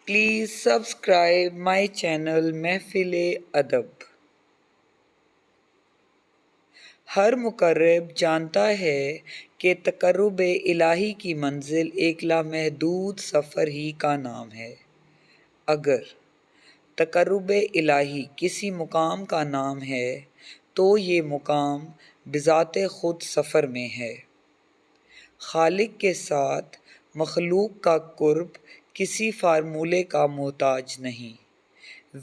Please subscribe my channel محفل ادب۔ ہر مقرب جانتا ہے کہ تقرب الہی کی منزل ایک لامحدود سفر ہی کا نام ہے۔ اگر تقرب الہی کسی مقام کا نام ہے تو یہ مقام بذات خود سفر میں ہے۔ خالق کے ساتھ مخلوق کا قرب کسی فارمولے کا محتاج نہیں۔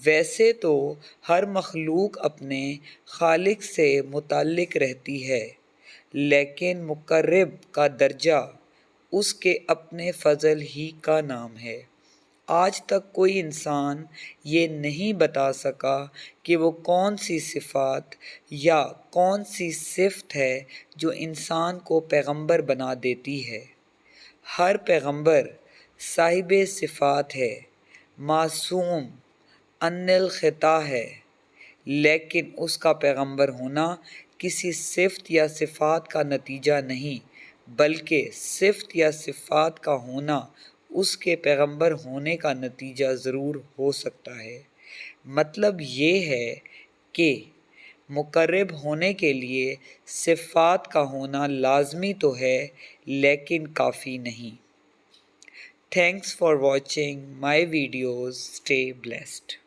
ویسے تو ہر مخلوق اپنے خالق سے متعلق رہتی ہے، لیکن مقرب کا درجہ اس کے اپنے فضل ہی کا نام ہے۔ آج تک کوئی انسان یہ نہیں بتا سکا کہ وہ کون سی صفات یا کون سی صفت ہے جو انسان کو پیغمبر بنا دیتی ہے۔ ہر پیغمبر صاحب صفات ہے، معصوم عن الخطا ہے، لیکن اس کا پیغمبر ہونا کسی صفت یا صفات کا نتیجہ نہیں، بلکہ صفت یا صفات کا ہونا اس کے پیغمبر ہونے کا نتیجہ ضرور ہو سکتا ہے۔ مطلب یہ ہے کہ مقرب ہونے کے لیے صفات کا ہونا لازمی تو ہے، لیکن کافی نہیں۔ Thanks for watching my videos. Stay blessed.